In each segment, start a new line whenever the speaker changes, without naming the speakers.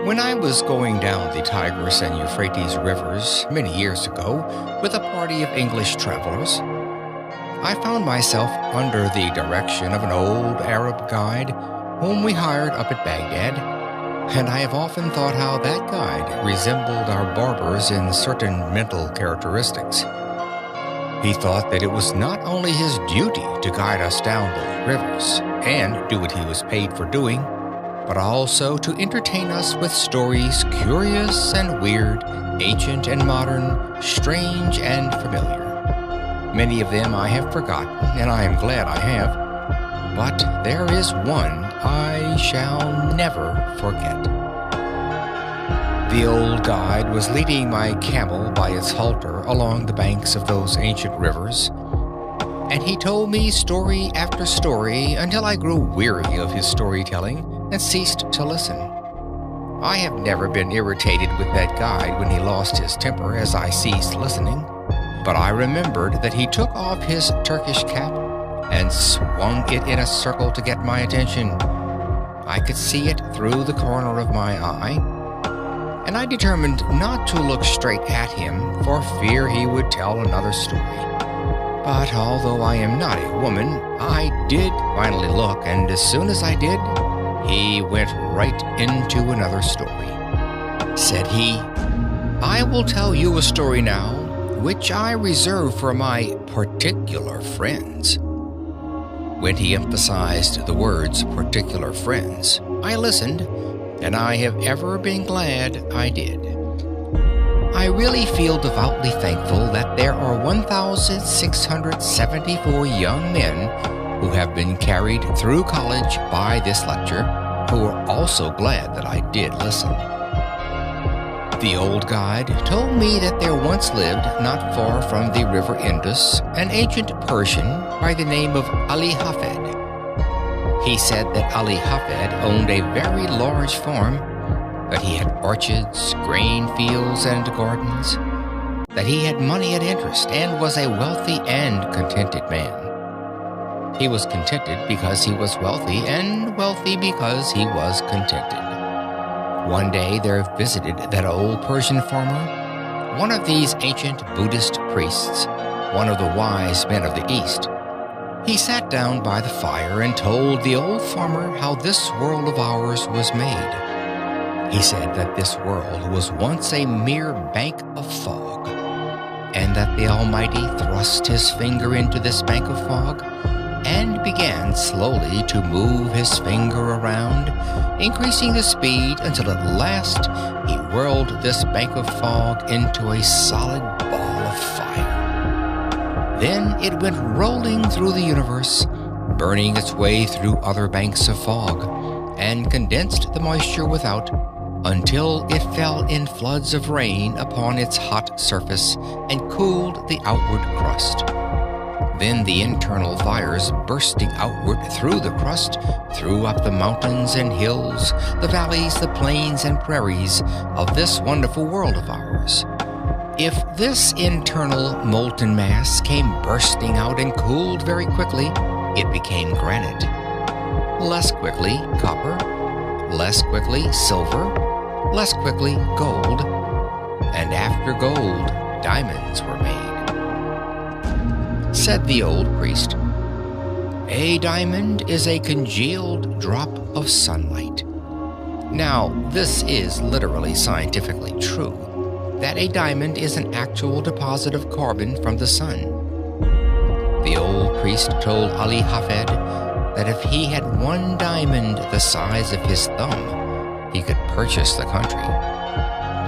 When I was going down the Tigris and Euphrates rivers many years ago with a party of English travelers, I found myself under the direction of an old Arab guide whom we hired up at Baghdad, and I have often thought how that guide resembled our barbers in certain mental characteristics. He thought that it was not only his duty to guide us down the rivers and do what he was paid for doing, but also to entertain us with stories curious and weird, ancient and modern, strange and familiar. Many of them I have forgotten, and I am glad I have, but there is one I shall never forget. The old guide was leading my camel by its halter along the banks of those ancient rivers, and he told me story after story until I grew weary of his storytelling and ceased to listen. I have never been irritated with that guide when he lost his temper as I ceased listening, but I remembered that he took off his Turkish cap and swung it in a circle to get my attention. I could see it through the corner of my eye, and I determined not to look straight at him for fear he would tell another story. But although I am not a woman, I did finally look, and as soon as I did, he went right into another story. Said he, "I will tell you a story now, which I reserve for my particular friends." When he emphasized the words particular friends, I listened, and I have ever been glad I did. I really feel devoutly thankful that there are 1,674 young men who have been carried through college by this lecture, who are also glad that I did listen. The old guide told me that there once lived, not far from the river Indus, an ancient Persian by the name of Ali Hafed. He said that Ali Hafed owned a very large farm, that he had orchards, grain fields, and gardens, that he had money at interest and was a wealthy and contented man. He was contented because he was wealthy, and wealthy because he was contented. One day there visited that old Persian farmer one of these ancient Buddhist priests, one of the wise men of the East. He sat down by the fire and told the old farmer how this world of ours was made. He said that this world was once a mere bank of fog, and that the Almighty thrust his finger into this bank of fog and began slowly to move his finger around, increasing the speed until at last he whirled this bank of fog into a solid ball of fire. Then it went rolling through the universe, burning its way through other banks of fog, and condensed the moisture without until it fell in floods of rain upon its hot surface and cooled the outward crust. Then the internal fires bursting outward through the crust threw up the mountains and hills, the valleys, the plains and prairies of this wonderful world of ours. If this internal molten mass came bursting out and cooled very quickly, it became granite. Less quickly, copper. Less quickly, silver. Less quickly, gold. And after gold, diamonds were made. Said the old priest, "A diamond is a congealed drop of sunlight." Now, this is literally scientifically true, that a diamond is an actual deposit of carbon from the sun. The old priest told Ali Hafed that if he had one diamond the size of his thumb, he could purchase the country.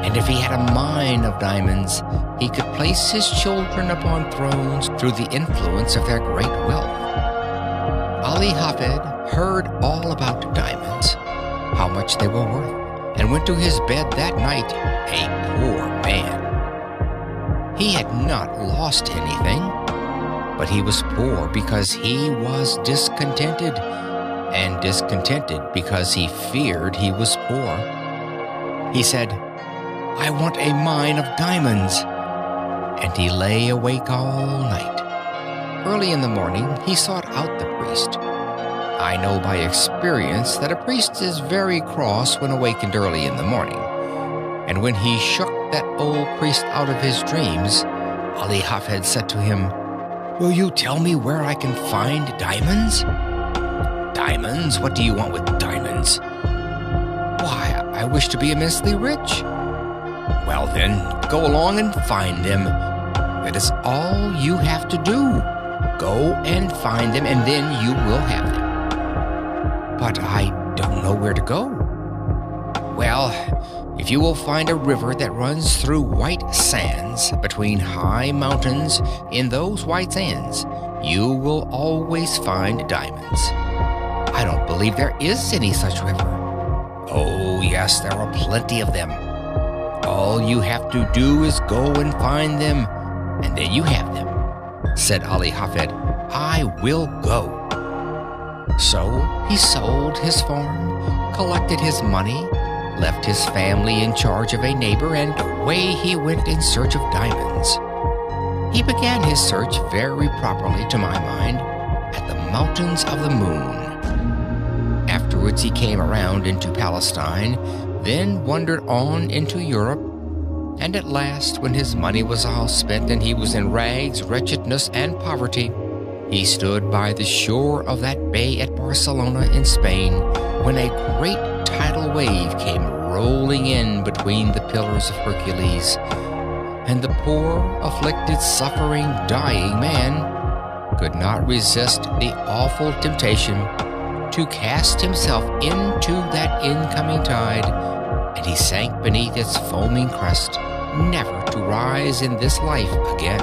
And if he had a mine of diamonds, he could place his children upon thrones through the influence of their great wealth. Ali Hafed heard all about diamonds, how much they were worth, and went to his bed that night a poor man. He had not lost anything, but he was poor because he was discontented, and discontented because he feared he was poor. He said, "I want a mine of diamonds." And he lay awake all night. Early in the morning, he sought out the priest. I know by experience that a priest is very cross when awakened early in the morning. And when he shook that old priest out of his dreams, Ali Hafed said to him, "Will you tell me where I can find diamonds?" "Diamonds? What do you want with diamonds?" "Why, I wish to be immensely rich." "Well then, go along and find them. That is all you have to do. Go and find them, and then you will have them." "But I don't know where to go." "Well, if you will find a river that runs through white sands between high mountains, in those white sands, you will always find diamonds." "I don't believe there is any such river." "Oh, yes, there are plenty of them. All you have to do is go and find them, and then you have them." Said Ali Hafed, "I will go." So he sold his farm, collected his money, left his family in charge of a neighbor, and away he went in search of diamonds. He began his search very properly, to my mind, at the Mountains of the Moon. Afterwards he came around into Palestine, then wandered on into Europe, and at last, when his money was all spent and he was in rags, wretchedness, and poverty, he stood by the shore of that bay at Barcelona in Spain, when a great tidal wave came rolling in between the pillars of Hercules, and the poor, afflicted, suffering, dying man could not resist the awful temptation to cast himself into that incoming tide, and he sank beneath its foaming crest, never to rise in this life again.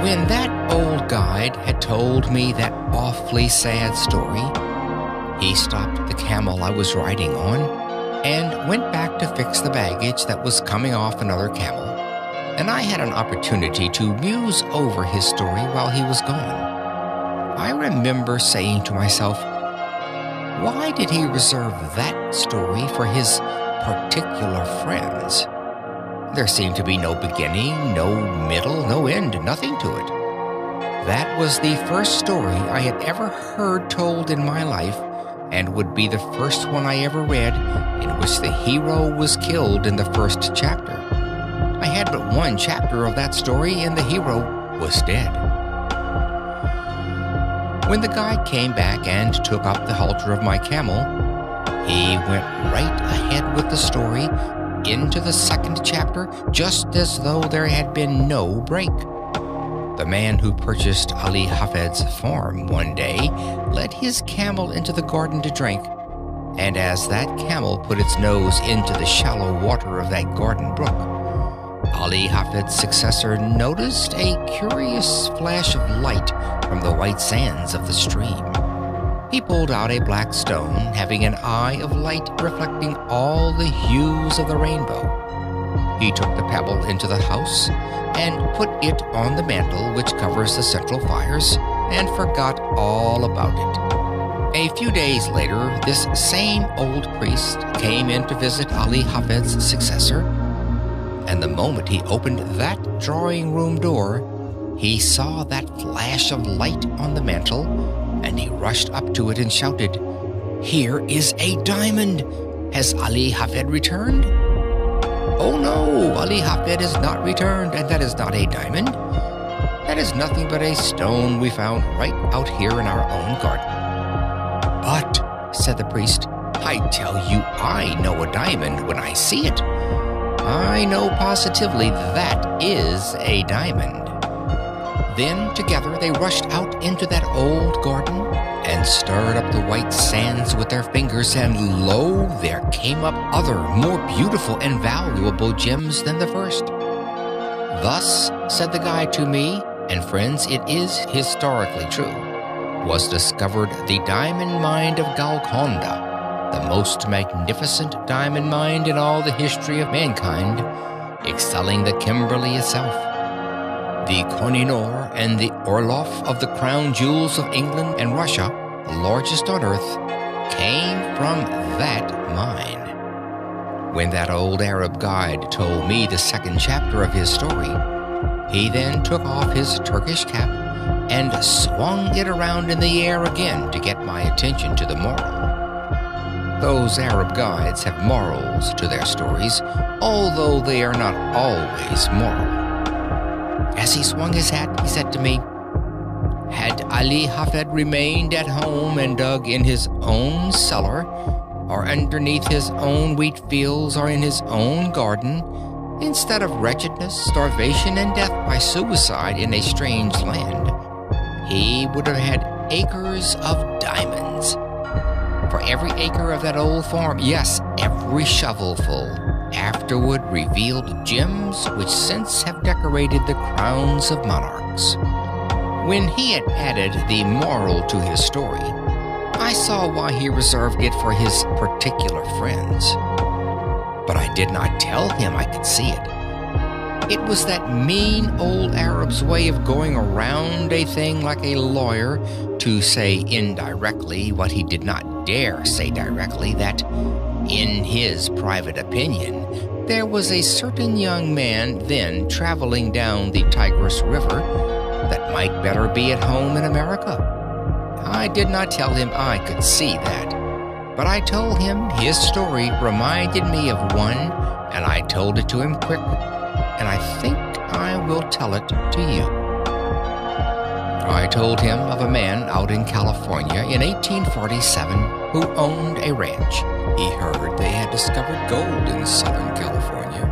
When that old guide had told me that awfully sad story, he stopped the camel I was riding on and went back to fix the baggage that was coming off another camel, and I had an opportunity to muse over his story while he was gone. I remember saying to myself, why did he reserve that story for his particular friends? There seemed to be no beginning, no middle, no end, nothing to it. That was the first story I had ever heard told in my life, and would be the first one I ever read in which the hero was killed in the first chapter. I had but one chapter of that story, and the hero was dead. When the guide came back and took up the halter of my camel, he went right ahead with the story into the second chapter, just as though there had been no break. The man who purchased Ali Hafed's farm one day led his camel into the garden to drink, and as that camel put its nose into the shallow water of that garden brook, Ali Hafed's successor noticed a curious flash of light from the white sands of the stream. He pulled out a black stone having an eye of light reflecting all the hues of the rainbow. He took the pebble into the house and put it on the mantle which covers the central fires, and forgot all about it. A few days later, this same old priest came in to visit Ali Hafed's successor, and the moment he opened that drawing room door, he saw that flash of light on the mantle, and he rushed up to it and shouted, "Here is a diamond! Has Ali Hafed returned?" "Oh no, Ali Hafed has not returned, and that is not a diamond. That is nothing but a stone we found right out here in our own garden." "But," said the priest, "I tell you, I know a diamond when I see it. I know positively that is a diamond." Then together they rushed out into that old garden and stirred up the white sands with their fingers, and lo, there came up other, more beautiful and valuable gems than the first. "Thus," said the guide to me, and friends, it is historically true, "was discovered the diamond mine of Golconda, the most magnificent diamond mine in all the history of mankind, excelling the Kimberley itself. The Koh-i-Noor and the Orloff of the crown jewels of England and Russia, the largest on earth, came from that mine." When that old Arab guide told me the second chapter of his story, he then took off his Turkish cap and swung it around in the air again to get my attention to the moral. Those Arab guides have morals to their stories, although they are not always moral. As he swung his hat, he said to me, "Had Ali Hafed remained at home and dug in his own cellar, or underneath his own wheat fields, or in his own garden, instead of wretchedness, starvation, and death by suicide in a strange land, he would have had acres of diamonds. For every acre of that old farm, yes, every shovelful, afterward revealed gems which since have decorated the crowns of monarchs." When he had added the moral to his story, I saw why he reserved it for his particular friends. But I did not tell him I could see it. It was that mean old Arab's way of going around a thing like a lawyer to say indirectly what he did not dare say directly, that, in his private opinion, there was a certain young man then traveling down the Tigris River that might better be at home in America. I did not tell him I could see that, but I told him his story reminded me of one, and I told it to him quick, and I think I will tell it to you. I told him of a man out in California in 1847 who owned a ranch. He heard they had discovered gold in Southern California,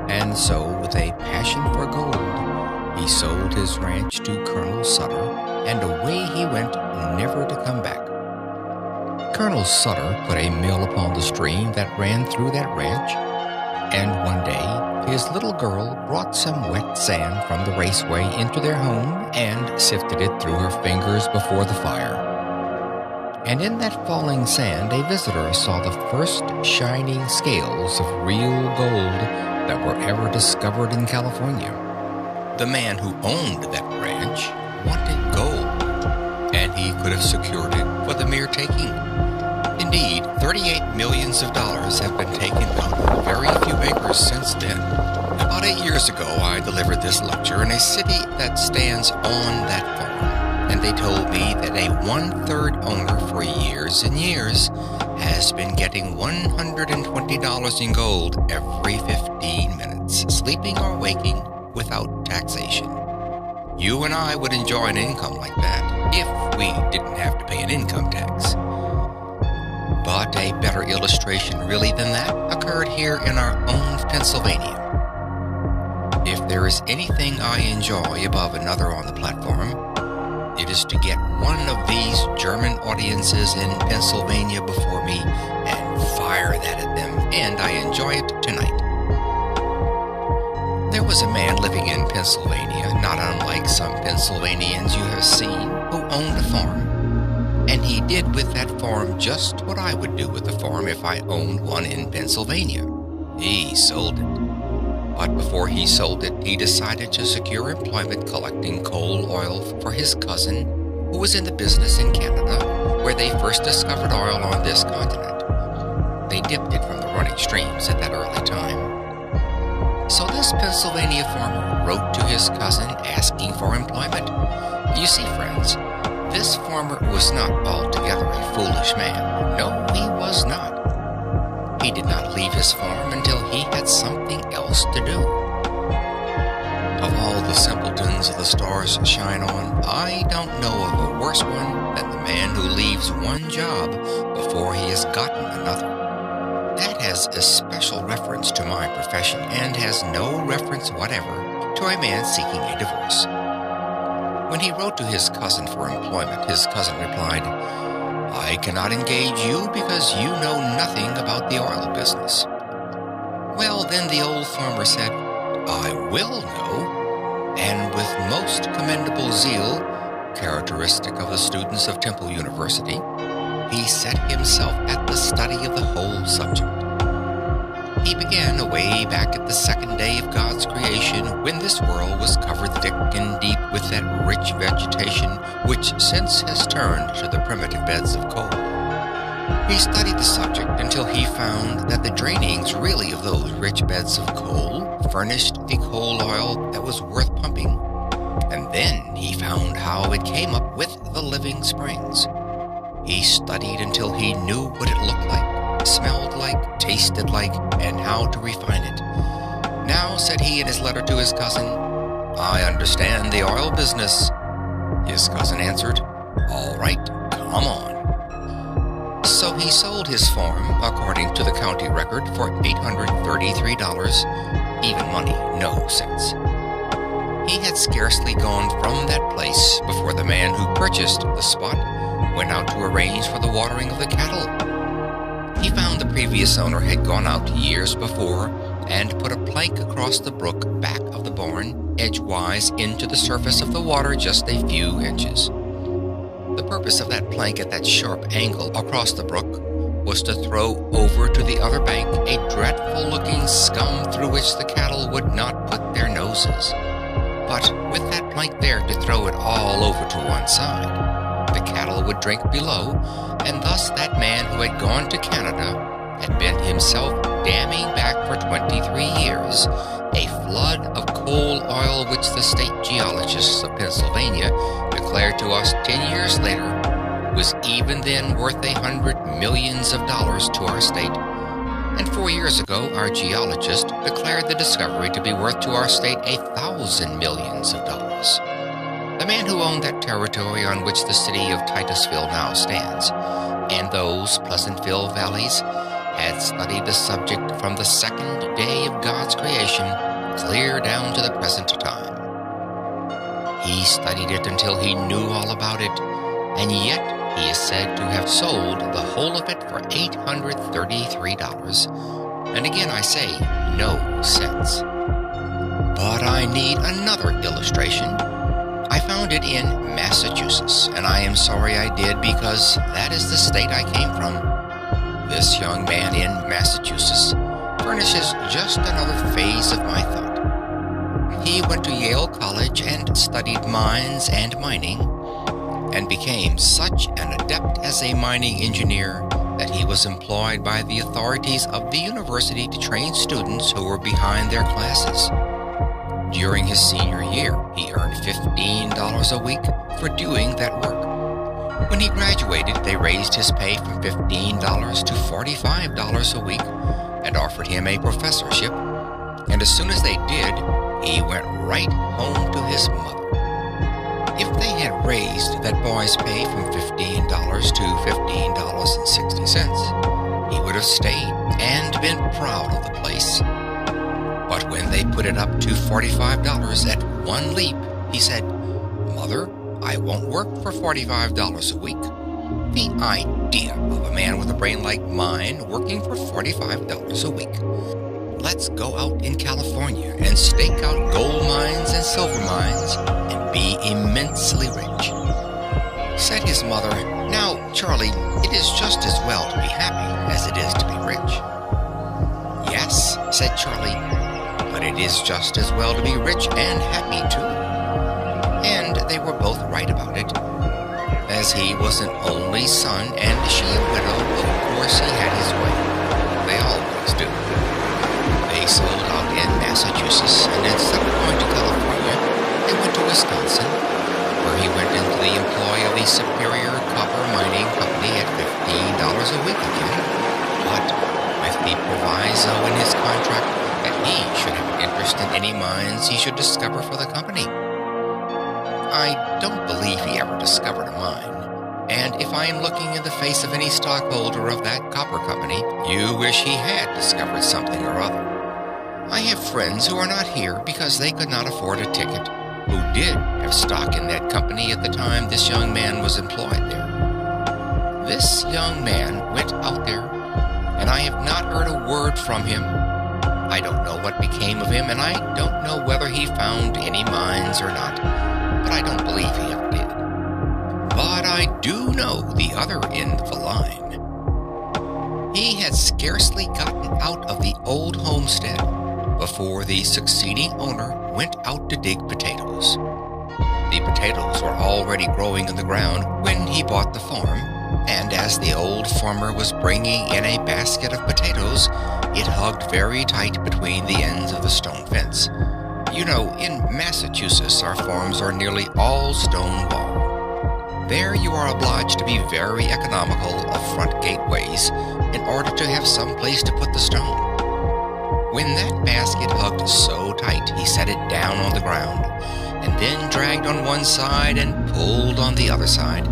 and so with a passion for gold, he sold his ranch to Colonel Sutter, and away he went, never to come back. Colonel Sutter put a mill upon the stream that ran through that ranch, and one day his little girl brought some wet sand from the raceway into their home and sifted it through her fingers before the fire. And in that falling sand, a visitor saw the first shining scales of real gold that were ever discovered in California. The man who owned that ranch wanted gold, and he could have secured it for the mere taking. Indeed, $38 million have been taken out of very few acres since then. About 8 years ago, I delivered this lecture in a city that stands on that farm, and they told me that a one-third owner for years and years has been getting $120 in gold every 15 minutes, sleeping or waking, without taxation. You and I would enjoy an income like that if we didn't have to pay an income tax. But a better illustration really than that occurred here in our own Pennsylvania. If there is anything I enjoy above another on the platform, it is to get one of these German audiences in Pennsylvania before me and fire that at them, and I enjoy it tonight. There was a man living in Pennsylvania, not unlike some Pennsylvanians you have seen, who owned a farm. And he did with that farm just what I would do with a farm if I owned one in Pennsylvania. He sold it. But before he sold it, he decided to secure employment collecting coal oil for his cousin, who was in the business in Canada, where they first discovered oil on this continent. They dipped it from the running streams at that early time. So this Pennsylvania farmer wrote to his cousin asking for employment. You see, friends, this farmer was not altogether a foolish man. No, he was not. He did not leave his farm until he had something else to do. Of all the simpletons the stars shine on, I don't know of a worse one than the man who leaves one job before he has gotten another. That has a special reference to my profession and has no reference whatever to a man seeking a divorce. When he wrote to his cousin for employment, his cousin replied, "I cannot engage you because you know nothing about the oil business." Well, then the old farmer said, "I will know," and with most commendable zeal, characteristic of the students of Temple University, he set himself at the study of the whole subject. He began away back at the second day of God's creation, when this world was covered thick and deep with that rich vegetation which since has turned to the primitive beds of coal. He studied the subject until he found that the drainings really of those rich beds of coal furnished the coal oil that was worth pumping, and then he he found how it came up with the living springs. He studied until he knew what it looked like, smelled like, tasted like, and how to refine it. Now, said he in his letter to his cousin, I understand the oil business. His cousin answered, all right, come on. So he sold his farm, according to the county record, for $833, even money, no sense. He had scarcely gone from that place before the man who purchased the spot went out to arrange for the watering of the cattle. He found the previous owner had gone out years before and put a plank across the brook back of the barn, edgewise into the surface of the water just a few inches. The purpose of that plank at that sharp angle across the brook was to throw over to the other bank a dreadful-looking scum through which the cattle would not put their noses. But with that plank there to throw it all over to one side, the cattle would drink below, and thus that man who had gone to Canada had been himself damming back for 23 years a flood of coal oil which the state geologists of Pennsylvania declared to us 10 years later was even then worth $100 million to our state. And 4 years ago, our geologist declared the discovery to be worth to our state $1,000 million. The man who owned that territory on which the city of Titusville now stands, and those Pleasantville valleys, had studied the subject from the second day of God's creation clear down to the present time. He studied it until he knew all about it, and yet he is said to have sold the whole of it for $833. And again I say, no sense. But I need another illustration. I found it in Massachusetts, and I am sorry I did because that is the state I came from. This young man in Massachusetts furnishes just another phase of my thought. He went to Yale College and studied mines and mining, and became such an adept as a mining engineer that he was employed by the authorities of the university to train students who were behind their classes. During his senior year, he earned $15 a week for doing that work. When he graduated, they raised his pay from $15 to $45 a week and offered him a professorship, and as soon as they did, he went right home to his mother. If they had raised that boy's pay from $15 to $15.60, he would have stayed and been proud of the place. But when they put it up to $45 at one leap, he said, Mother, I won't work for $45 a week. The idea of a man with a brain like mine working for $45 a week. Let's go out in California and stake out gold mines and silver mines and be immensely rich. Said his mother, Now, Charlie, it is just as well to be happy as it is to be rich. Yes, said Charlie, but it is just as well to be rich and happy too. And they were both right about it. As he was an only son and she a widow, of course he had his way. They always do. They sold out in Massachusetts, and instead of going to California, they went to Wisconsin, where he went into the employ of the Superior Copper Mining Company at $15 a week again, but with the proviso in his contract that he should have interest in any mines he should discover for the company. I don't believe he ever discovered a mine, and if I am looking in the face of any stockholder of that copper company, you wish he had discovered something or other. I have friends who are not here because they could not afford a ticket, who did have stock in that company at the time this young man was employed there. This young man went out there, and I have not heard a word from him. I don't know what became of him, and I don't know whether he found any mines or not, but I don't believe he ever did. But I do know the other end of the line. He had scarcely gotten out of the old homestead before the succeeding owner went out to dig potatoes. The potatoes were already growing in the ground when he bought the farm, and as the old farmer was bringing in a basket of potatoes, it hugged very tight between the ends of the stone fence. In Massachusetts, our farms are nearly all stone wall. There you are obliged to be very economical of front gateways in order to have some place to put the stone. When that basket hugged so tight, he set it down on the ground, and then dragged on one side and pulled on the other side.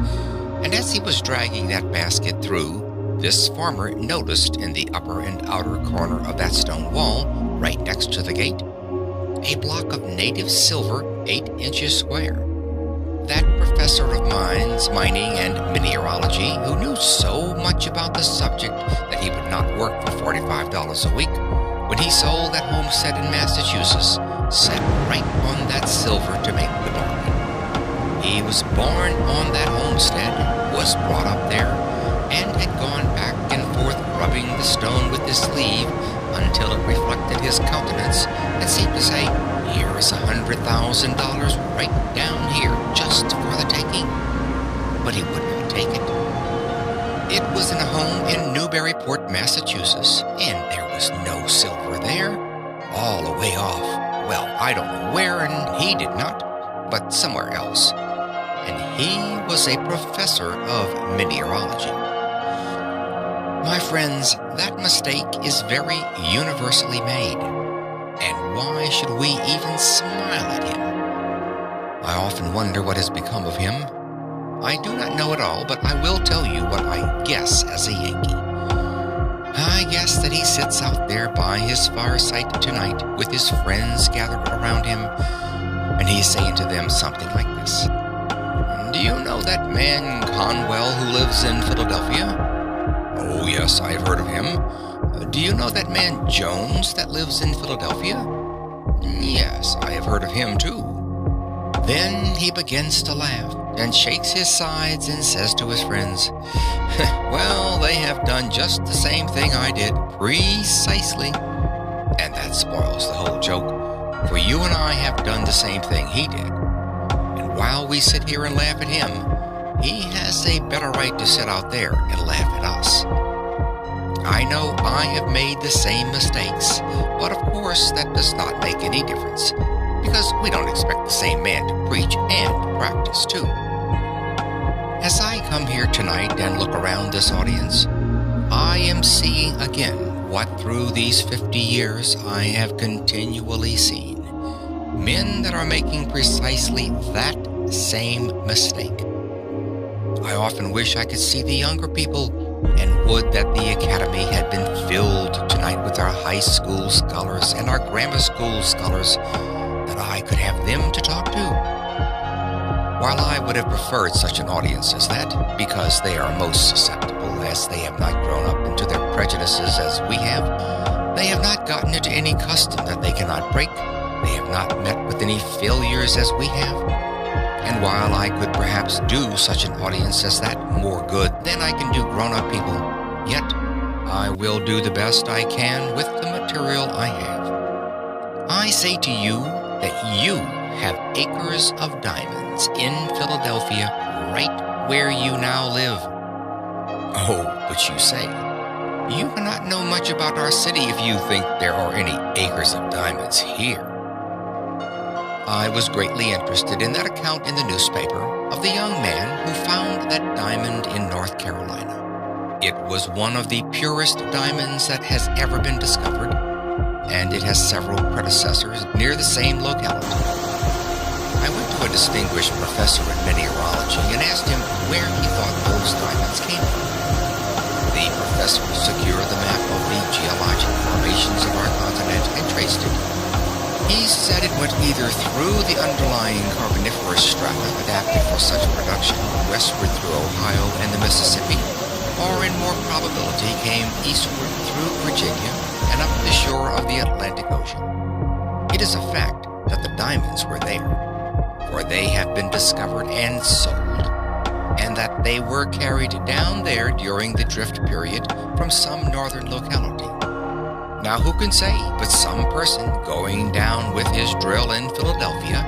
And as he was dragging that basket through, this farmer noticed in the upper and outer corner of that stone wall, right next to the gate, a block of native silver 8 inches square. That professor of mines, mining, and mineralogy, who knew so much about the subject that he would not work for $45 a week, when he sold that homestead in Massachusetts, sat right on that silver to make the bargain. He was born on that homestead, was brought up there, and had gone back and forth rubbing the stone with his sleeve until it reflected his countenance and seemed to say, "Here is $100,000 right down here just for the taking." But he would not take it. It was in a home in Newburyport, Massachusetts, and there was no silver there. All the way off. Well, I don't know where, and he did not, but somewhere else. And he was a professor of mineralogy. My friends, that mistake is very universally made. And why should we even smile at him? I often wonder what has become of him. I do not know it all, but I will tell you what I guess as a Yankee. I guess that he sits out there by his fireside tonight with his friends gathered around him, and he's saying to them something like this. "Do you know that man Conwell who lives in Philadelphia? Oh, yes, I've heard of him. Do you know that man Jones that lives in Philadelphia? Yes, I have heard of him too." Then he begins to laugh and shakes his sides and says to his friends, "Well, they have done just the same thing I did, precisely." And that spoils the whole joke, for you and I have done the same thing he did. And while we sit here and laugh at him, he has a better right to sit out there and laugh at us. I know I have made the same mistakes, but of course that does not make any difference, because we don't expect the same man to preach and practice too. As I come here tonight and look around this audience, I am seeing again what through these 50 years I have continually seen. Men that are making precisely that same mistake. I often wish I could see the younger people, and would that the academy had been filled tonight with our high school scholars and our grammar school scholars, that I could have them to talk to. While I would have preferred such an audience as that, because they are most susceptible, as they have not grown up into their prejudices as we have, they have not gotten into any custom that they cannot break, they have not met with any failures as we have. And while I could perhaps do such an audience as that more good than I can do grown-up people, yet I will do the best I can with the material I have. I say to you that you have acres of diamonds in Philadelphia right where you now live. Oh, but you say, you cannot know much about our city if you think there are any acres of diamonds here. I was greatly interested in that account in the newspaper of the young man who found that diamond in North Carolina. It was one of the purest diamonds that has ever been discovered, and it has several predecessors near the same locality. I went to a distinguished professor in mineralogy and asked him where he thought those diamonds came from. The professor secured the map of the geologic formations of our continent and traced it. He said it went either through the underlying Carboniferous strata adapted for such production westward through Ohio and the Mississippi, or in more probability came eastward through Virginia and up the shore of the Atlantic Ocean. It is a fact that the diamonds were there, for they have been discovered and sold, and that they were carried down there during the drift period from some northern locality. Now who can say but some person going down with his drill in Philadelphia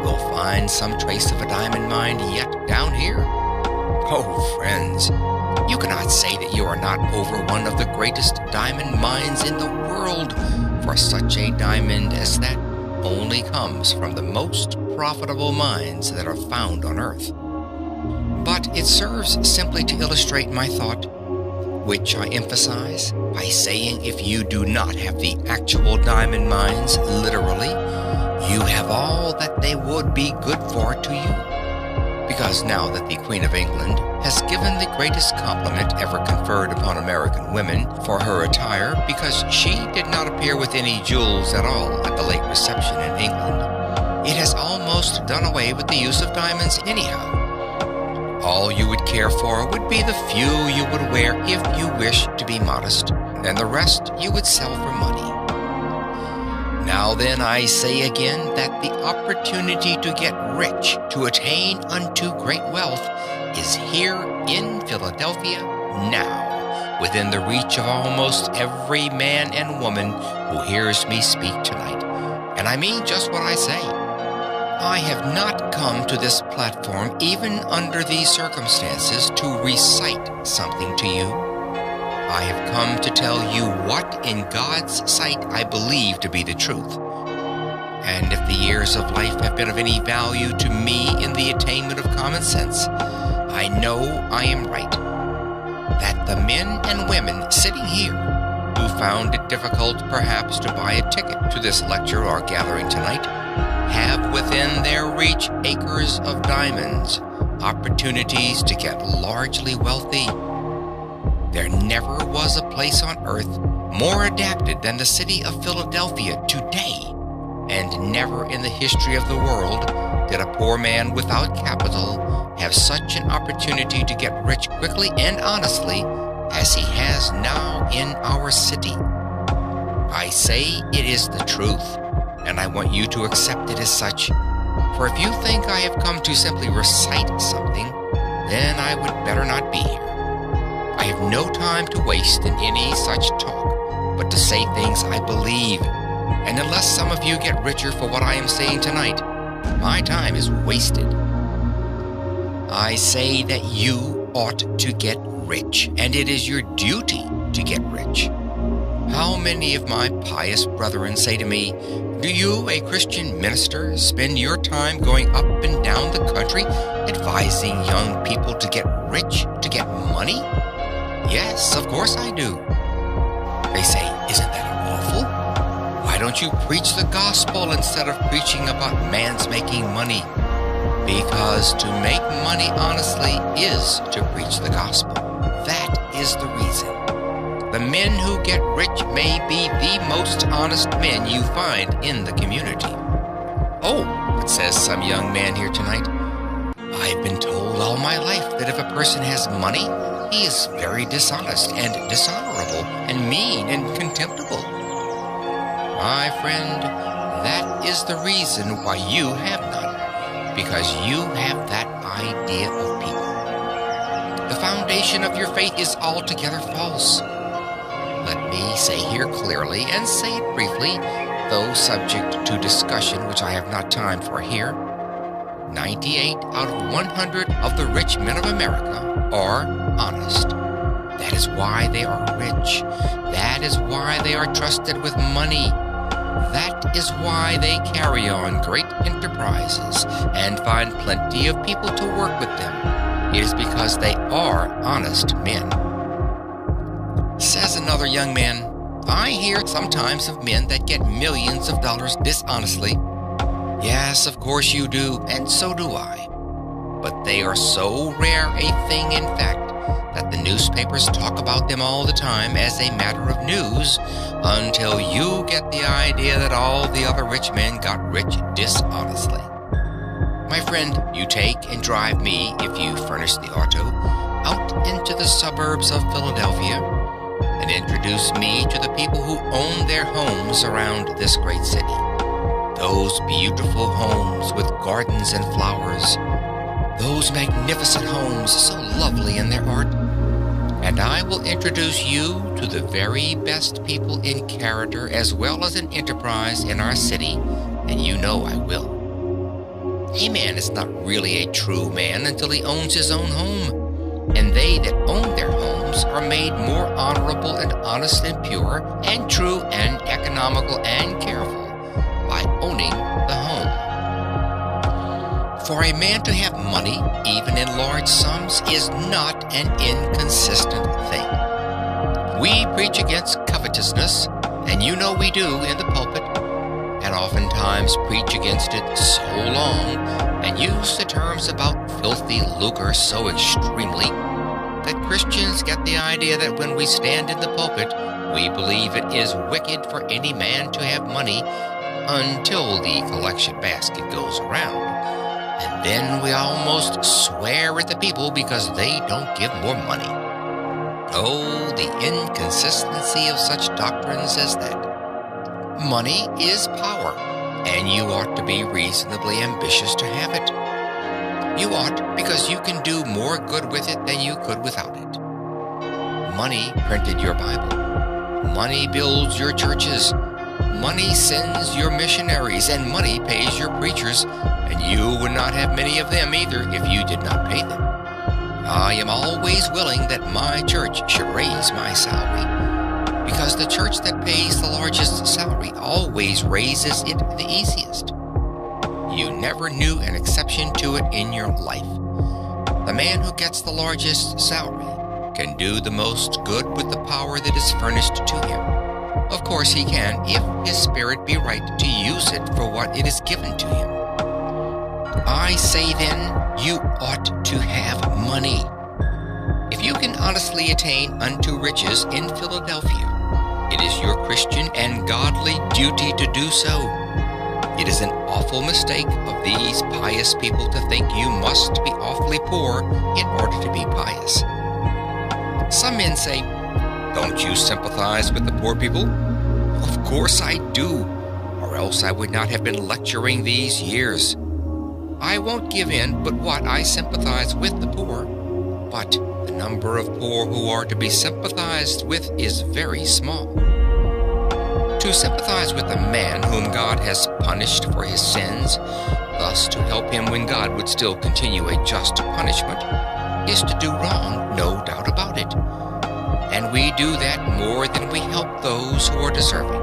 will find some trace of a diamond mine yet down here? Oh, friends, you cannot say that you are not over one of the greatest diamond mines in the world, for such a diamond as that only comes from the most profitable mines that are found on Earth. But it serves simply to illustrate my thought, which I emphasize by saying if you do not have the actual diamond mines, literally, you have all that they would be good for to you. Because now that the Queen of England has given the greatest compliment ever conferred upon American women for her attire because she did not appear with any jewels at all at the late reception in England, it has almost done away with the use of diamonds anyhow. All you would care for would be the few you would wear if you wish to be modest, and the rest you would sell for money. Now then, I say again that the opportunity to get rich, to attain unto great wealth, is here in Philadelphia now, within the reach of almost every man and woman who hears me speak tonight. And I mean just what I say. I have not come to this platform, even under these circumstances, to recite something to you. I have come to tell you what in God's sight I believe to be the truth. And if the years of life have been of any value to me in the attainment of common sense, I know I am right. That the men and women sitting here, who found it difficult perhaps to buy a ticket to this lecture or gathering tonight, have within their reach acres of diamonds, opportunities to get largely wealthy. There never was a place on earth more adapted than the city of Philadelphia today, and never in the history of the world did a poor man without capital have such an opportunity to get rich quickly and honestly as he has now in our city. I say it is the truth, and I want you to accept it as such, for if you think I have come to simply recite something, then I would better not be here. I have no time to waste in any such talk, but to say things I believe, and unless some of you get richer for what I am saying tonight, my time is wasted. I say that you ought to get rich, and it is your duty to get rich. How many of my pious brethren say to me, "Do you, a Christian minister, spend your time going up and down the country advising young people to get rich, to get money?" Yes, of course I do. They say, "Isn't that awful? Why don't you preach the gospel instead of preaching about man's making money?" Because to make money honestly is to preach the gospel. That is the reason. The men who get rich may be the most honest men you find in the community. "Oh," says some young man here tonight, "I've been told all my life that if a person has money, he is very dishonest and dishonorable and mean and contemptible." My friend, that is the reason why you have none, because you have that idea of people. The foundation of your faith is altogether false. Let me say here clearly, and say it briefly, though subject to discussion which I have not time for here, 98 out of 100 of the rich men of America are honest. That is why they are rich. That is why they are trusted with money. That is why they carry on great enterprises and find plenty of people to work with them. It is because they are honest men. Says another young man, "I hear sometimes of men that get millions of dollars dishonestly." Yes, of course you do, and so do I. But they are so rare a thing, in fact, that the newspapers talk about them all the time as a matter of news, until you get the idea that all the other rich men got rich dishonestly. My friend, you take and drive me, if you furnish the auto, out into the suburbs of Philadelphia, and introduce me to the people who own their homes around this great city. Those beautiful homes with gardens and flowers. Those magnificent homes, so lovely in their art. And I will introduce you to the very best people in character as well as in enterprise in our city, and you know I will. A man is not really a true man until he owns his own home, and they that own their homes are made more honorable and honest and pure and true and economical and careful by owning a man to have money, even in large sums, is not an inconsistent thing. We preach against covetousness, and you know we do in the pulpit, and oftentimes preach against it so long and use the terms about filthy lucre so extremely that Christians get the idea that when we stand in the pulpit, we believe it is wicked for any man to have money until the collection basket goes around. And then we almost swear at the people because they don't give more money. Oh, the inconsistency of such doctrines as that. Money is power, and you ought to be reasonably ambitious to have it. You ought, because you can do more good with it than you could without it. Money printed your Bible. Money builds your churches. Money sends your missionaries, and money pays your preachers, and you would not have many of them either if you did not pay them. I am always willing that my church should raise my salary, because the church that pays the largest salary always raises it the easiest. You never knew an exception to it in your life. The man who gets the largest salary can do the most good with the power that is furnished to him. Of course he can, if his spirit be right to use it for what it is given to him. I say then, you ought to have money. If you can honestly attain unto riches in Philadelphia, it is your Christian and godly duty to do so. It is an awful mistake of these pious people to think you must be awfully poor in order to be pious. Some men say, "Don't you sympathize with the poor people?" Of course I do, or else I would not have been lecturing these years. I won't give in but what I sympathize with the poor, but the number of poor who are to be sympathized with is very small. To sympathize with a man whom God has punished for his sins, thus to help him when God would still continue a just punishment, is to do wrong, no doubt about it. And we do that more than we help those who are deserving.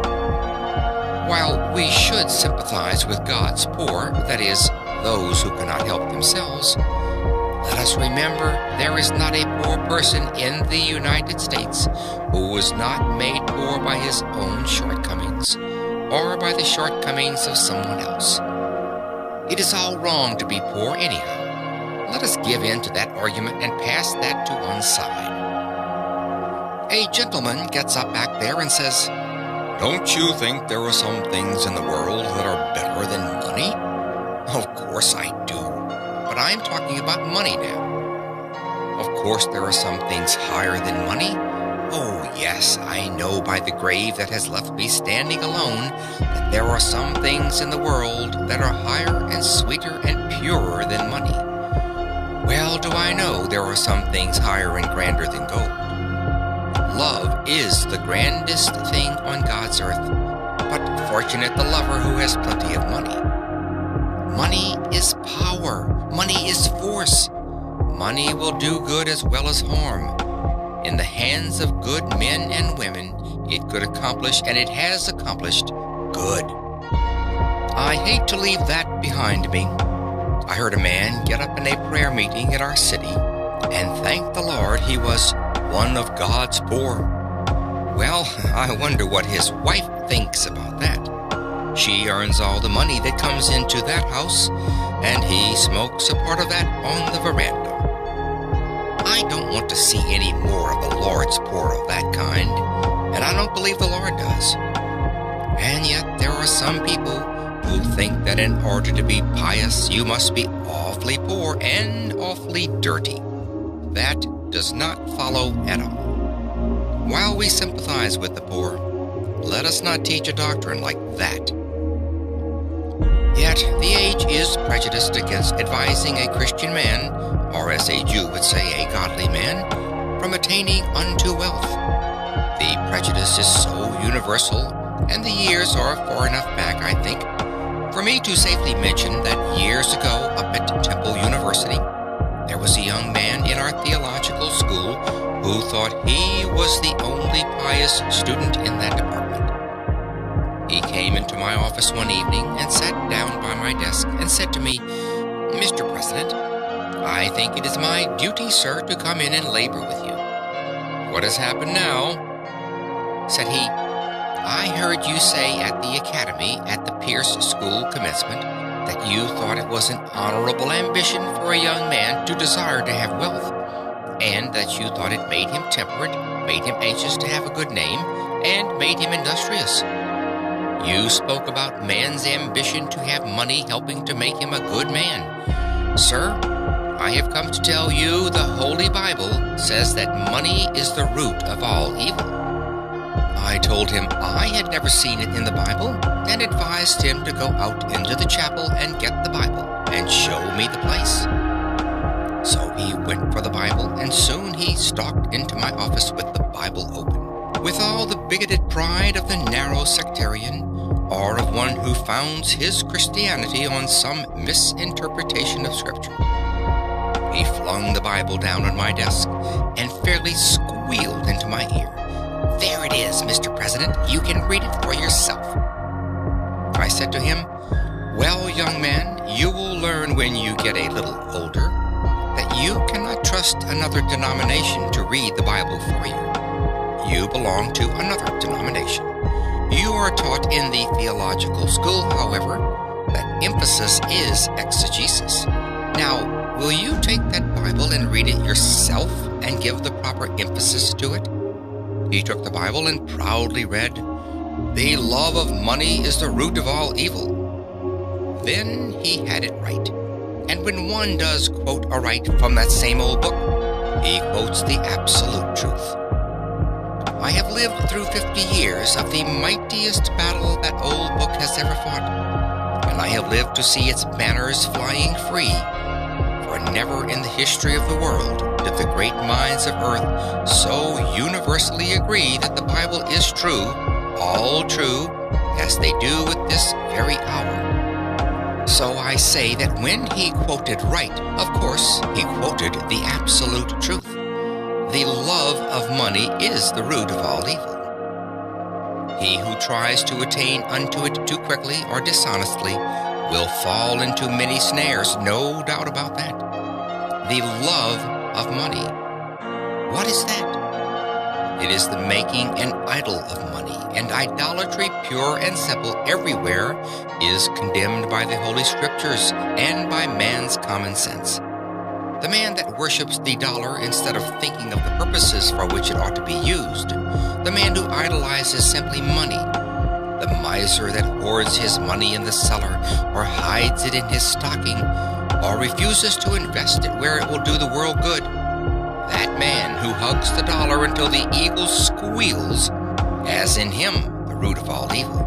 While we should sympathize with God's poor, that is, those who cannot help themselves, let us remember there is not a poor person in the United States who was not made poor by his own shortcomings or by the shortcomings of someone else. It is all wrong to be poor anyhow. Let us give in to that argument and pass that to one side. A gentleman gets up back there and says, "Don't you think there are some things in the world that are better than money?" Of course I do. But I'm talking about money now. Of course there are some things higher than money. Oh yes, I know by the grave that has left me standing alone that there are some things in the world that are higher and sweeter and purer than money. Well do I know there are some things higher and grander than gold. Love is the grandest thing on God's earth, but fortunate the lover who has plenty of money. Money is power. Money is force. Money will do good as well as harm. In the hands of good men and women, it could accomplish, and it has accomplished, good. I hate to leave that behind me. I heard a man get up in a prayer meeting at our city and thank the Lord he was one of God's poor. Well, I wonder what his wife thinks about that. She earns all the money that comes into that house, and he smokes a part of that on the veranda. I don't want to see any more of the Lord's poor of that kind, and I don't believe the Lord does. And yet there are some people who think that in order to be pious, you must be awfully poor and awfully dirty. That does not follow at all. While we sympathize with the poor, let us not teach a doctrine like that. Yet the age is prejudiced against advising a Christian man, or as a Jew would say, a godly man, from attaining unto wealth. The prejudice is so universal, and the years are far enough back, I think, for me to safely mention that years ago up at Temple University, there was a young man in our theological school who thought he was the only pious student in that department. He came into my office one evening and sat down by my desk and said to me, Mr. President, I think it is my duty, sir, to come in and labor with you. What has happened now? Said he, I heard you say at the academy at the Pierce School commencement that you thought it was an honorable ambition for a young man to desire to have wealth, and that you thought it made him temperate, made him anxious to have a good name, and made him industrious. You spoke about man's ambition to have money helping to make him a good man. Sir, I have come to tell you the Holy Bible says that money is the root of all evil. I told him I had never seen it in the Bible and advised him to go out into the chapel and get the Bible and show me the place. So he went for the Bible, and soon he stalked into my office with the Bible open, with all the bigoted pride of the narrow sectarian, or of one who founds his Christianity on some misinterpretation of Scripture. He flung the Bible down on my desk and fairly squealed into my ear. There it is, Mr. President. You can read it for yourself. I said to him, well, young man, you will learn when you get a little older that you cannot trust another denomination to read the Bible for you. You belong to another denomination. You are taught in the theological school, however, that emphasis is exegesis. Now, will you take that Bible and read it yourself and give the proper emphasis to it? He took the Bible and proudly read, the love of money is the root of all evil. Then he had it right. And when one does quote aright from that same old book, he quotes the absolute truth. I have lived through 50 years of the mightiest battle that old book has ever fought, and I have lived to see its banners flying free. For never in the history of the world did the great minds of earth so universally agree that the Bible is true, all true, as they do at this very hour. So I say that when he quoted right, of course, he quoted the absolute truth. The love of money is the root of all evil. He who tries to attain unto it too quickly or dishonestly will fall into many snares, no doubt about that. The love of money. What is that? It is the making an idol of money, and idolatry, pure and simple everywhere, is condemned by the Holy Scriptures and by man's common sense. The man that worships the dollar instead of thinking of the purposes for which it ought to be used, the man who idolizes simply money, the miser that hoards his money in the cellar or hides it in his stocking, or refuses to invest it where it will do the world good, that man who hugs the dollar until the eagle squeals has in him the root of all evil.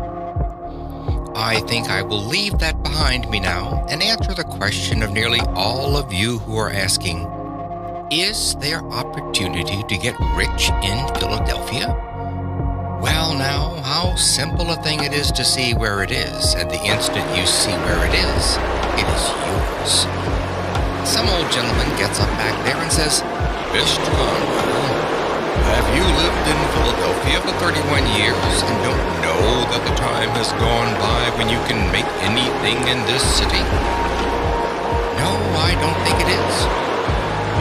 I think I will leave that behind me now and answer the question of nearly all of you who are asking, is there opportunity to get rich in Philadelphia? Well now, how simple a thing it is to see where it is, and the instant you see where it is yours. Some old gentleman gets up back there and says, Mr. Conrad, have you lived in Philadelphia for 31 years and don't know that the time has gone by when you can make anything in this city? No, I don't think it is.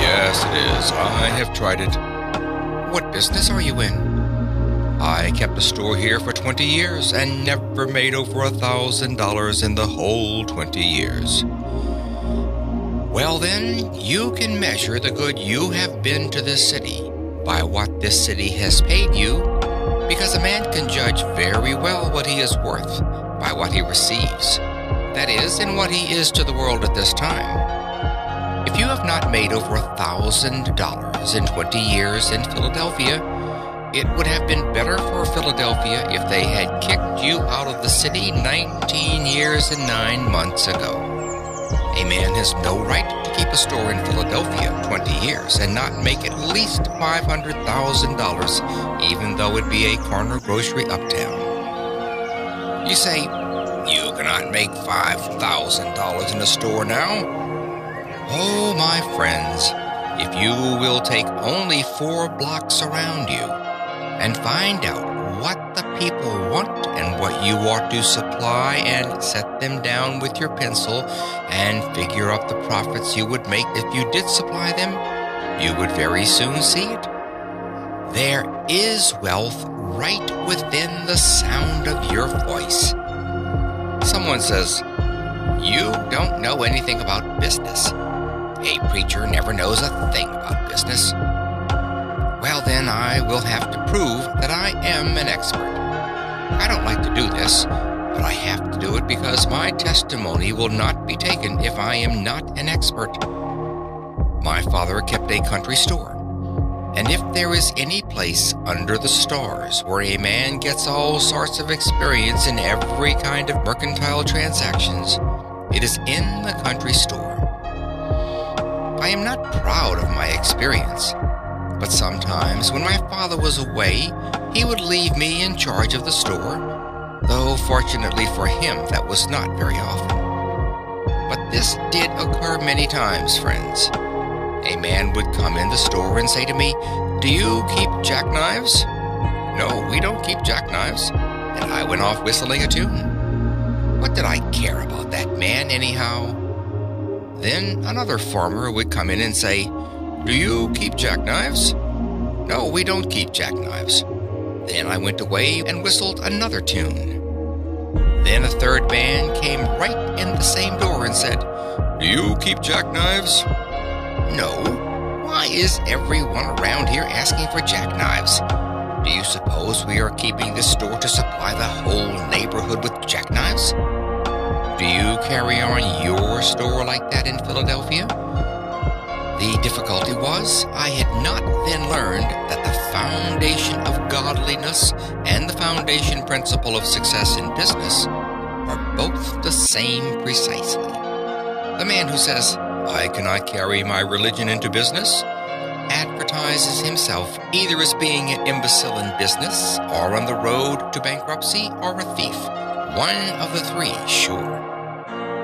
Yes, it is. I have tried it. What business are you in? I kept a store here for 20 years and never made over $1,000 in the whole 20 years. Well then, you can measure the good you have been to this city by what this city has paid you, because a man can judge very well what he is worth by what he receives. That is, in what he is to the world at this time. If you have not made over $1,000 in 20 years in Philadelphia, it would have been better for Philadelphia if they had kicked you out of the city 19 years and 9 months ago. A man has no right to keep a store in Philadelphia 20 years and not make at least $500,000, even though it be a corner grocery uptown. You say, you cannot make $5,000 in a store now? Oh, my friends, if you will take only 4 blocks around you and find out what the people want and what you ought to supply and set them down with your pencil and figure up the profits you would make if you did supply them, you would very soon see it. There is wealth right within the sound of your voice. Someone says, "You don't know anything about business. A preacher never knows a thing about business." Well, then I will have to prove that I am an expert. I don't like to do this, but I have to do it because my testimony will not be taken if I am not an expert. My father kept a country store, and if there is any place under the stars where a man gets all sorts of experience in every kind of mercantile transactions, it is in the country store. I am not proud of my experience, but sometimes when my father was away, he would leave me in charge of the store, though fortunately for him that was not very often. But this did occur many times, friends. A man would come in the store and say to me, "Do you keep jackknives?" "No, we don't keep jackknives." And I went off whistling a tune. What did I care about that man anyhow? Then another farmer would come in and say, "Do you keep jackknives?" "No, we don't keep jackknives." Then I went away and whistled another tune. Then a third man came right in the same door and said, "Do you keep jackknives?" "No. Why is everyone around here asking for jackknives? Do you suppose we are keeping this store to supply the whole neighborhood with jackknives? Do you carry on your store like that in Philadelphia?" The difficulty was, I had not then learned that the foundation of godliness and the foundation principle of success in business are both the same precisely. The man who says, "I cannot carry my religion into business," advertises himself either as being an imbecile in business, or on the road to bankruptcy, or a thief. One of the three, sure.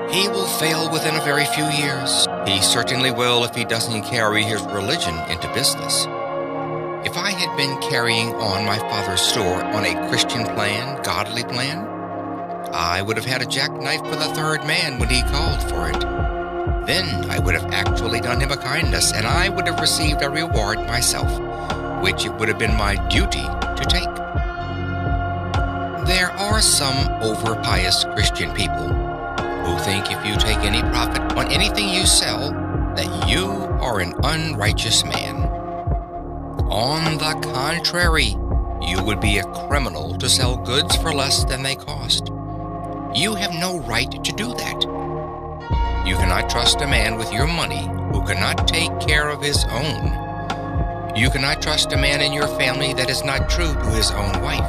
He will fail within a very few years. He certainly will if he doesn't carry his religion into business. If I had been carrying on my father's store on a Christian plan, godly plan, I would have had a jackknife for the third man when he called for it. Then I would have actually done him a kindness, and I would have received a reward myself, which it would have been my duty to take. There are some over-pious Christian people who think if you take any profit on anything you sell, that you are an unrighteous man. On the contrary, you would be a criminal to sell goods for less than they cost. You have no right to do that. You cannot trust a man with your money who cannot take care of his own. You cannot trust a man in your family that is not true to his own wife.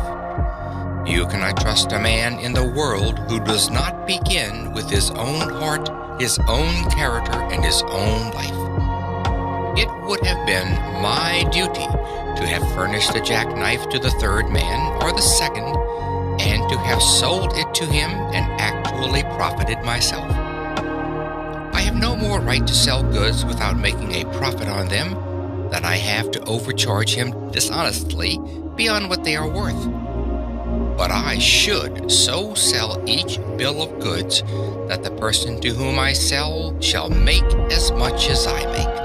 You cannot trust a man in the world who does not begin with his own heart, his own character, and his own life. It would have been my duty to have furnished the jackknife to the third man, or the second, and to have sold it to him and actually profited myself. I have no more right to sell goods without making a profit on them than I have to overcharge him dishonestly beyond what they are worth. But I should so sell each bill of goods that the person to whom I sell shall make as much as I make.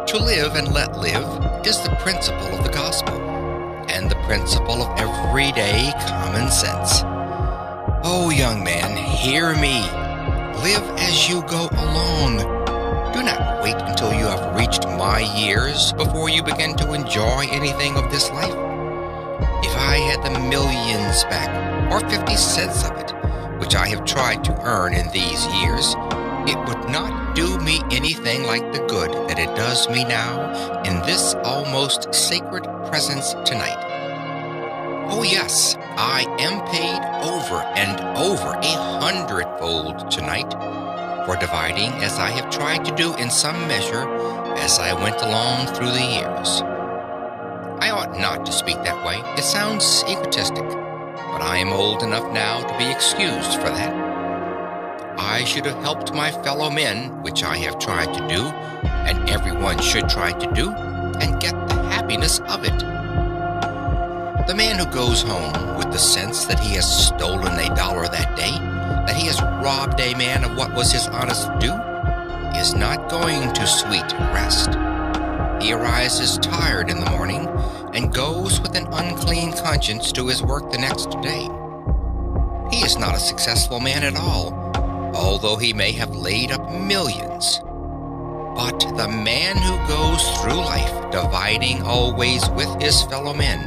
To live and let live is the principle of the gospel, and the principle of everyday common sense. Oh, young man, hear me. Live as you go along. Do not wait until you have reached my years before you begin to enjoy anything of this life. If I had the millions back, or 50 cents of it, which I have tried to earn in these years, it would not do me anything like the good that it does me now in this almost sacred presence tonight. Oh yes, I am paid over and over 100-fold tonight for dividing as I have tried to do in some measure as I went along through the years. I ought not to speak that way. It sounds egotistic, but I am old enough now to be excused for that. I should have helped my fellow men, which I have tried to do, and everyone should try to do, and get the happiness of it. The man who goes home with the sense that he has stolen $1 that day, that he has robbed a man of what was his honest due, is not going to sweet rest. He arises tired in the morning and goes with an unclean conscience to his work the next day. He is not a successful man at all, although he may have laid up millions. But the man who goes through life dividing always with his fellow men,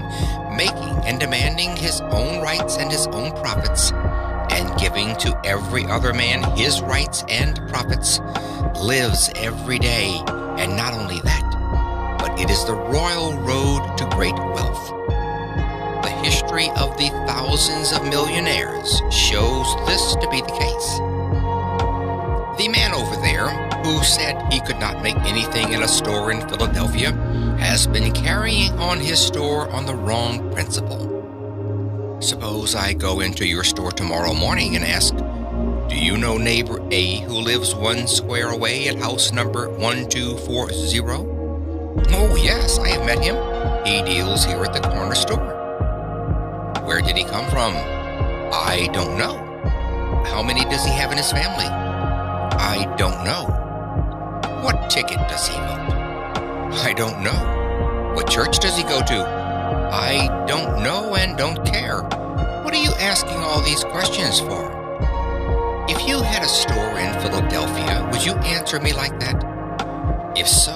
making and demanding his own rights and his own profits, and giving to every other man his rights and profits, lives every day, and not only that, but it is the royal road to great wealth. The history of the thousands of millionaires shows this to be the case. The man over there, who said he could not make anything in a store in Philadelphia, has been carrying on his store on the wrong principle. Suppose I go into your store tomorrow morning and ask, "Do you know neighbor A who lives 1 square away at house number 1240? "Oh, yes, I have met him. He deals here at the corner store." "Where did he come from?" "I don't know." "How many does he have in his family?" "I don't know." "What ticket does he vote?" "I don't know." "What church does he go to?" "I don't know and don't care." What are you asking all these questions for? If you had a store in Philadelphia, would you answer me like that? If so,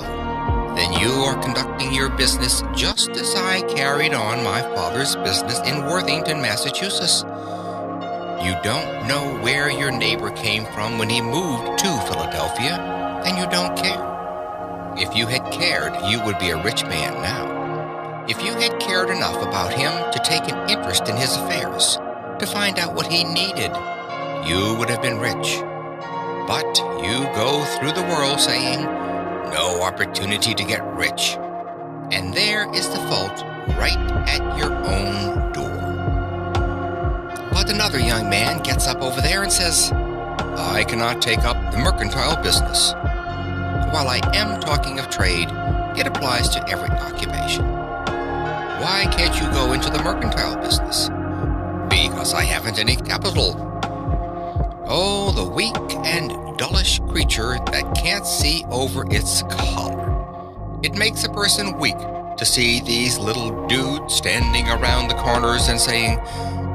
then you are conducting your business just as I carried on my father's business in Worthington, Massachusetts. You don't know where your neighbor came from when he moved to Philadelphia, and you don't care. If you had cared, you would be a rich man now. If you had cared enough about him to take an interest in his affairs, to find out what he needed, you would have been rich. But you go through the world saying, "No opportunity to get rich." And there is the fault right at your own door. But another young man gets up over there and says, "I cannot take up the mercantile business." While I am talking of trade, it applies to every occupation. Why can't you go into the mercantile business? Because I haven't any capital. Oh, the weak and dullish creature that can't see over its collar. It makes a person weak to see these little dudes standing around the corners and saying,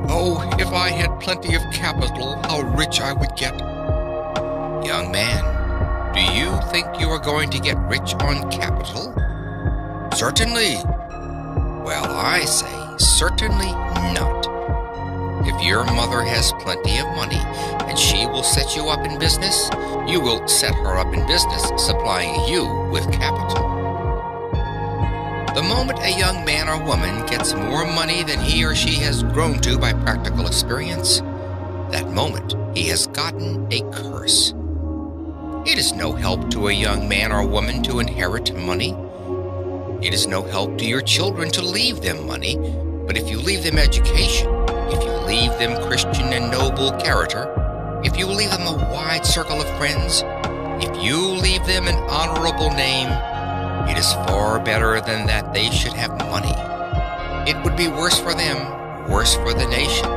"Oh, if I had plenty of capital, how rich I would get." Young man, do you think you are going to get rich on capital? Certainly. Well, I say, certainly not. If your mother has plenty of money and she will set you up in business, you will set her up in business, supplying you with capital. The moment a young man or woman gets more money than he or she has grown to by practical experience, that moment he has gotten a curse. It is no help to a young man or woman to inherit money. It is no help to your children to leave them money, but if you leave them education, if you leave them Christian and noble character, if you leave them a wide circle of friends, if you leave them an honorable name, it is far better than that they should have money. It would be worse for them, worse for the nation,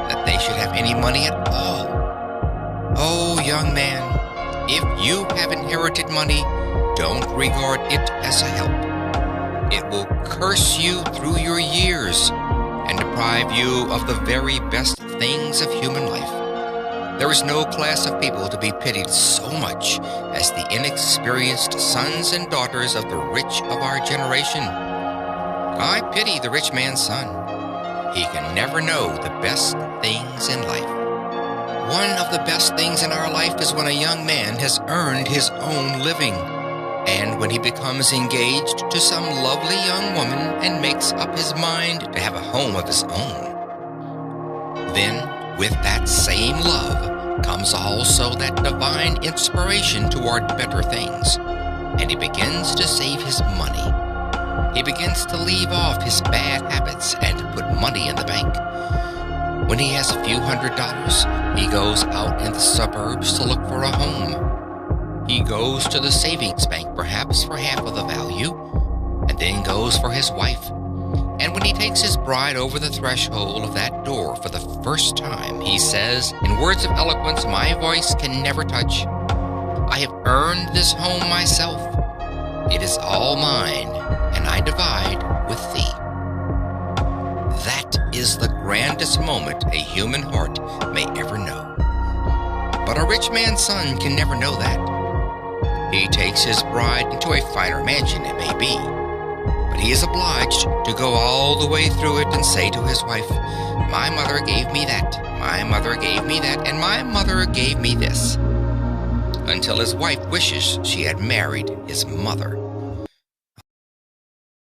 that they should have any money at all. Oh, young man, if you have inherited money, don't regard it as a help. It will curse you through your years and deprive you of the very best things of human life. There is no class of people to be pitied so much as the inexperienced sons and daughters of the rich of our generation. I pity the rich man's son. He can never know the best things in life. One of the best things in our life is when a young man has earned his own living, and when he becomes engaged to some lovely young woman and makes up his mind to have a home of his own. Then, with that same love comes also that divine inspiration toward better things, and he begins to save his money. He begins to leave off his bad habits and put money in the bank. When he has a few $100s, he goes out in the suburbs to look for a home. He goes to the savings bank perhaps for half of the value, and then goes for his wife. And when he takes his bride over the threshold of that door for the first time, he says, in words of eloquence my voice can never touch, "I have earned this home myself. It is all mine, and I divide with thee." That is the grandest moment a human heart may ever know. But a rich man's son can never know that. He takes his bride into a finer mansion, it may be, but he is obliged to go all the way through it and say to his wife, "My mother gave me that, my mother gave me that, and my mother gave me this," until his wife wishes she had married his mother.